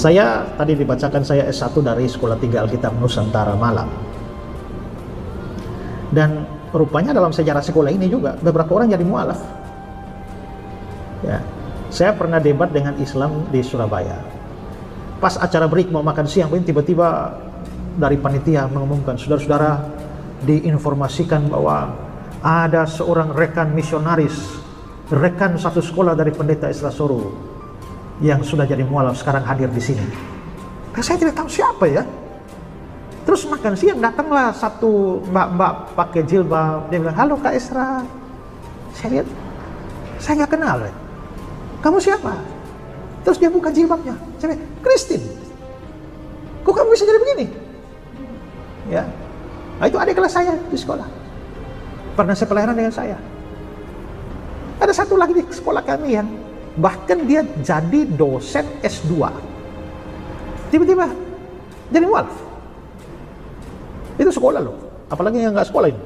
Saya tadi dibacakan saya S1 dari Sekolah Tinggi Alkitab Nusantara Malang. Dan rupanya dalam sejarah sekolah ini juga beberapa orang jadi mualaf. Ya, saya pernah debat dengan Islam di Surabaya. Pas acara break mau makan siang, tiba-tiba dari panitia mengumumkan, saudara-saudara, diinformasikan bahwa ada seorang rekan misionaris, rekan satu sekolah dari Pendeta Esra Soru yang sudah jadi mualaf sekarang hadir di sini. Nah, saya tidak tahu siapa ya. Terus makan siang datanglah satu mbak-mbak pakai jilbab, dia bilang, "Halo Kak Esra." Saya lihat, saya nggak kenal. "Kamu siapa?" Terus dia buka jilbabnya. Saya bilang, "Kristin, kok kamu bisa jadi begini?" Ya, nah, itu adik kelas saya di sekolah. Pernah sepelayanan dengan saya. Ada satu lagi di sekolah kami yang bahkan dia jadi dosen S2. Tiba-tiba jadi mualaf. Itu sekolah loh, apalagi yang nggak sekolah ini.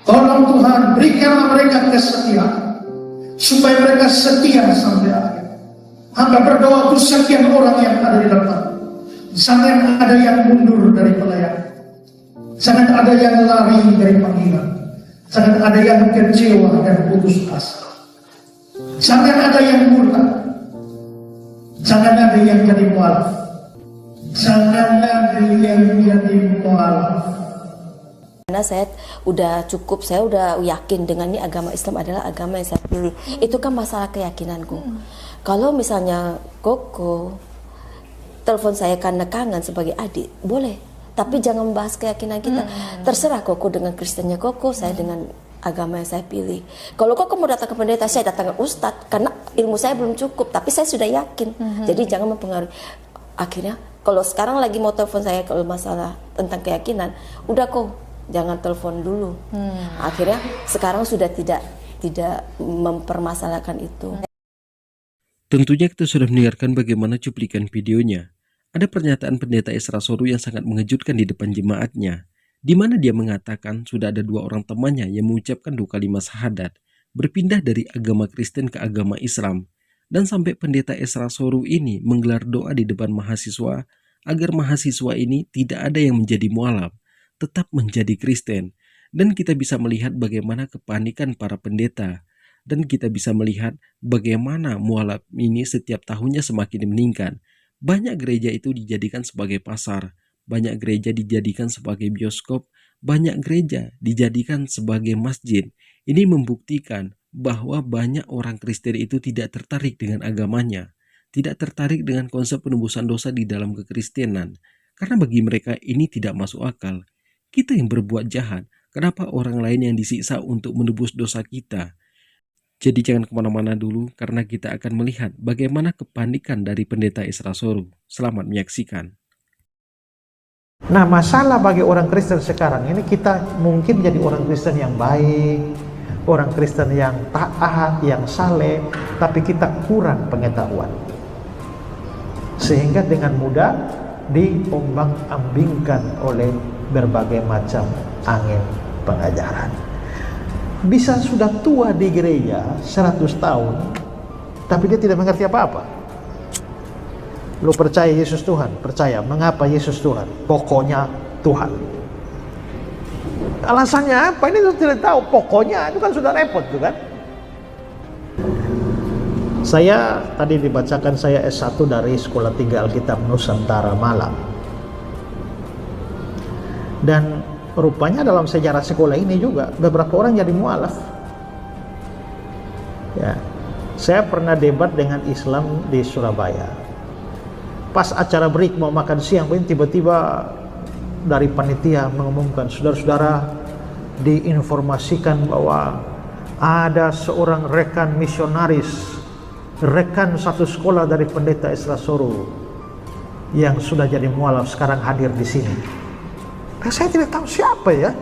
Tolong Tuhan, berikanlah mereka kesetiaan, supaya mereka setia sampai akhir. Hamba berdoa untuk sekian orang yang ada di depan. Jangan ada yang mundur dari pelayanan. Jangan ada yang lari dari panggilan. Jangan ada yang kecewa dan putus asa. Jangan ada yang murtad. Jangan ada yang jadi mualaf. Jangan ada yang jadi mualaf. Karena saya udah yakin dengan ini agama Islam adalah agama yang saya pilih. Itu kan masalah keyakinanku. Kalau misalnya Koko telepon saya karena kangen sebagai adik, boleh. Tapi jangan membahas keyakinan kita. Terserah Koko dengan Kristennya Koko, saya dengan agama yang saya pilih. Kalau Koko mau datang ke pendeta, saya datang ke ustadz. Karena ilmu saya belum cukup, tapi saya sudah yakin. Jadi jangan mempengaruhi. Akhirnya, kalau sekarang lagi mau telepon saya kalau masalah tentang keyakinan, udah kok, jangan telepon dulu. Akhirnya, sekarang sudah tidak mempermasalahkan itu. Tentunya kita sudah mendengarkan bagaimana cuplikan videonya. Ada pernyataan Pendeta Esra Soru yang sangat mengejutkan di depan jemaatnya, di mana dia mengatakan sudah ada 2 orang temannya yang mengucapkan 2 kalimat syahadat, berpindah dari agama Kristen ke agama Islam, dan sampai Pendeta Esra Soru ini menggelar doa di depan mahasiswa agar mahasiswa ini tidak ada yang menjadi mualaf, tetap menjadi Kristen. Dan kita bisa melihat bagaimana kepanikan para pendeta, dan kita bisa melihat bagaimana mualaf ini setiap tahunnya semakin meningkat. Banyak gereja itu dijadikan sebagai pasar, banyak gereja dijadikan sebagai bioskop, banyak gereja dijadikan sebagai masjid. Ini membuktikan bahwa banyak orang Kristen itu tidak tertarik dengan agamanya, tidak tertarik dengan konsep penebusan dosa di dalam kekristenan, karena bagi mereka ini tidak masuk akal. Kita yang berbuat jahat, kenapa orang lain yang disiksa untuk menebus dosa kita? Jadi jangan kemana-mana dulu, karena kita akan melihat bagaimana kepanikan dari Pendeta Esra Soru. Selamat menyaksikan. Nah, masalah bagi orang Kristen sekarang ini, kita mungkin jadi orang Kristen yang baik, orang Kristen yang taat, yang saleh, tapi kita kurang pengetahuan. Sehingga dengan mudah diombang-ambingkan oleh berbagai macam angin pengajaran. Bisa sudah tua di gereja 100 tahun, tapi dia tidak mengerti apa-apa. Lu percaya Yesus Tuhan? Percaya. Mengapa Yesus Tuhan? Pokoknya Tuhan. Alasannya apa? Ini tidak tahu. Pokoknya itu kan sudah repot tuh kan. Saya tadi dibacakan saya S1 dari Sekolah Tinggi Alkitab Nusantara Malang. Dan rupanya dalam sejarah sekolah ini juga beberapa orang jadi mualaf. Ya, saya pernah debat dengan Islam di Surabaya. Pas acara break mau makan siang, tiba-tiba dari panitia mengumumkan, saudara-saudara, diinformasikan bahwa ada seorang rekan misionaris, rekan satu sekolah dari Pendeta Esra Soru yang sudah jadi mualaf sekarang hadir di sini. Nah, saya tidak tahu siapa ya.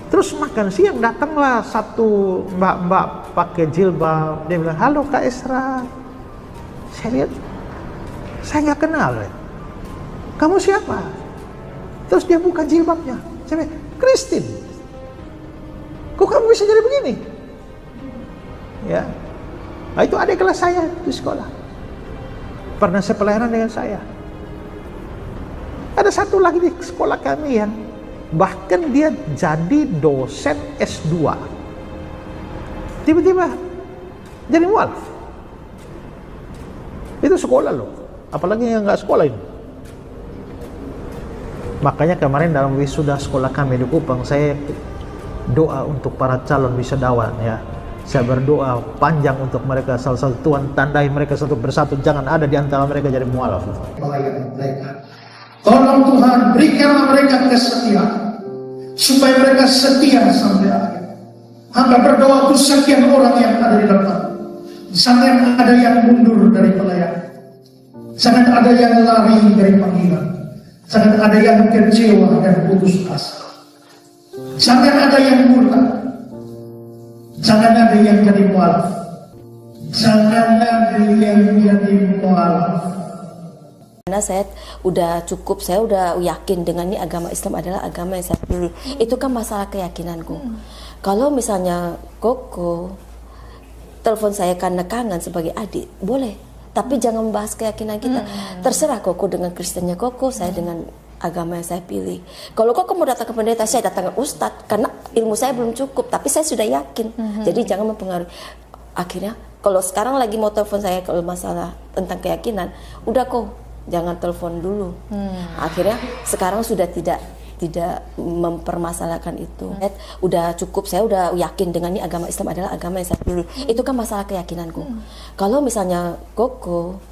Terus makan siang datanglah satu mbak-mbak pakai jilbab, dia bilang, "Halo Kak Esra." Saya lihat, saya nggak kenal. "Kamu siapa?" Terus dia buka jilbabnya. Saya bilang, "Kristin, kok kamu bisa jadi begini?" Ya, nah, itu adik kelas saya di sekolah. pernah sepelayanan dengan saya. Ada satu lagi di sekolah kami yang bahkan dia jadi dosen S2. Tiba-tiba jadi mualaf. Itu sekolah loh. Apalagi yang nggak sekolah ini. Makanya kemarin dalam wisuda sekolah kami di Kupang, saya doa untuk para calon wisudawan ya. Saya berdoa panjang untuk mereka, salah satu Tuhan tandai mereka satu persatu, jangan ada di antara mereka jadi mualaf. Pelayan mereka. Tolong Tuhan berikanlah mereka kesetiaan, supaya mereka setia sampai akhir. Hamba berdoa untuk sekian orang yang ada di depan. Jangan ada yang mundur dari pelayanan. Jangan ada yang lari dari panggilan. Jangan ada yang kecewa dan putus asa. Jangan ada yang murtad. Jangan ada yang jadi mualaf. Jangan ada yang jadi mualaf. Karena saya udah cukup, saya udah yakin dengan ini agama Islam adalah agama yang saya pilih. Itu kan masalah keyakinanku. Kalau misalnya Koko telepon saya karena kangen sebagai adik, boleh. Tapi jangan membahas keyakinan kita. Terserah Koko dengan Kristennya Koko, saya dengan agama yang saya pilih. Kalau Koko mau datang ke pendeta, saya datang ke ustadz karena ilmu saya belum cukup, tapi saya sudah yakin. Jadi jangan mempengaruhi. Akhirnya kalau sekarang lagi mau telepon saya kalau masalah tentang keyakinan, udah kok jangan telepon dulu. Akhirnya sekarang sudah tidak mempermasalahkan itu. Udah cukup, saya udah yakin dengan ini agama Islam adalah agama yang saya pilih. Itu kan masalah keyakinanku. Kalau misalnya Koko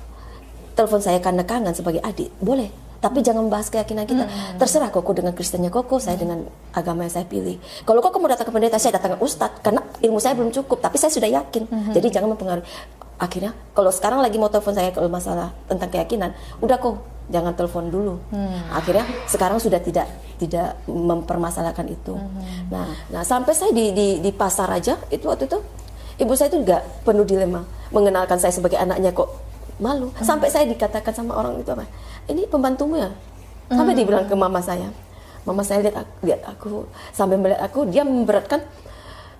telepon saya karena kangen sebagai adik, boleh. Tapi jangan membahas keyakinan kita. Terserah Koko dengan Kristennya Koko, saya dengan agama yang saya pilih. Kalau Koko mau datang ke pendeta, saya datang ke ustadz karena ilmu saya belum cukup, tapi saya sudah yakin. Jadi jangan mempengaruhi. Akhirnya kalau sekarang lagi mau telepon saya kalau masalah tentang keyakinan, udah kok jangan telepon dulu. Akhirnya sekarang sudah tidak mempermasalahkan itu. Nah sampai saya di pasar aja itu waktu itu ibu saya itu juga penuh dilema, mengenalkan saya sebagai anaknya kok malu. Sampai saya dikatakan sama orang itu apa? Ini pembantumu ya? Sampai dibilang ke mama saya. Mama saya lihat aku sampai melihat aku, dia memberatkan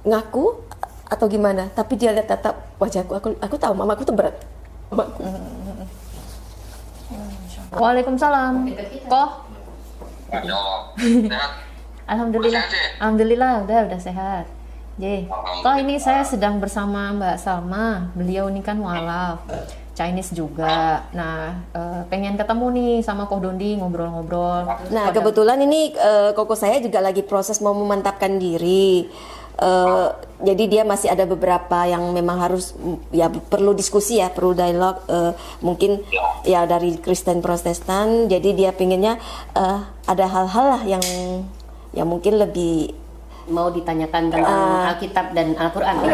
ngaku atau gimana? Tapi dia lihat tatap wajahku, aku tahu mamaku tuh berat. Mamaku. Waalaikumsalam. Koh? Ya Allah. Sehat? Alhamdulillah. Udah sehat, Cik? Alhamdulillah udah sehat. J. Koh ini saya sedang bersama Mbak Salma. Beliau ini kan mualaf. Chinese juga. Nah, pengen ketemu nih sama Koh Dondi ngobrol-ngobrol. Nah, kebetulan ini Koko saya juga lagi proses mau memantapkan diri. Jadi dia masih ada beberapa yang memang harus ya perlu diskusi ya, perlu dialog, mungkin ya dari Kristen Protestan. Jadi dia pinginnya ada hal-hal lah yang mungkin lebih mau ditanyakan tentang Alkitab dan Al-Quran.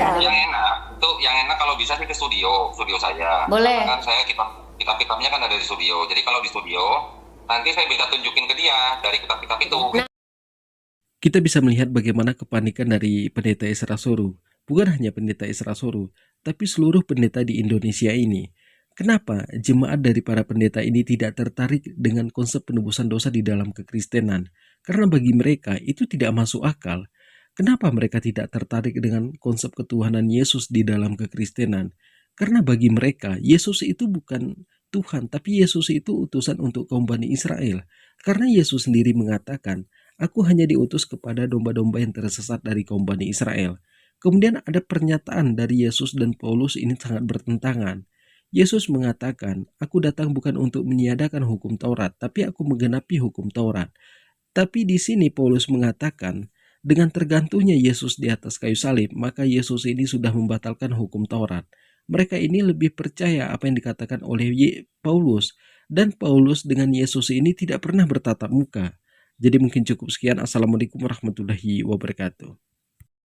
Yang enak kalau bisa sih ke studio saya. Boleh. Kan saya kitab-kitabnya kan ada di studio. Jadi kalau di studio nanti saya bisa tunjukin ke dia dari kitab-kitab itu. Kita bisa melihat bagaimana kepanikan dari pendeta Ezra Soru. Bukan hanya pendeta Ezra Soru, tapi seluruh pendeta di Indonesia ini. Kenapa jemaat dari para pendeta ini tidak tertarik dengan konsep penebusan dosa di dalam kekristenan? Karena bagi mereka itu tidak masuk akal. Kenapa mereka tidak tertarik dengan konsep ketuhanan Yesus di dalam kekristenan? Karena bagi mereka, Yesus itu bukan Tuhan, tapi Yesus itu utusan untuk kaum Bani Israel. Karena Yesus sendiri mengatakan, "Aku hanya diutus kepada domba-domba yang tersesat dari kaum Bani Israel." Kemudian ada pernyataan dari Yesus dan Paulus ini sangat bertentangan. Yesus mengatakan, "Aku datang bukan untuk meniadakan hukum Taurat, tapi aku menggenapi hukum Taurat." Tapi di sini Paulus mengatakan, dengan tergantungnya Yesus di atas kayu salib, maka Yesus ini sudah membatalkan hukum Taurat. Mereka ini lebih percaya apa yang dikatakan oleh Paulus. Dan Paulus dengan Yesus ini tidak pernah bertatap muka. Jadi mungkin cukup sekian. Assalamualaikum warahmatullahi wabarakatuh.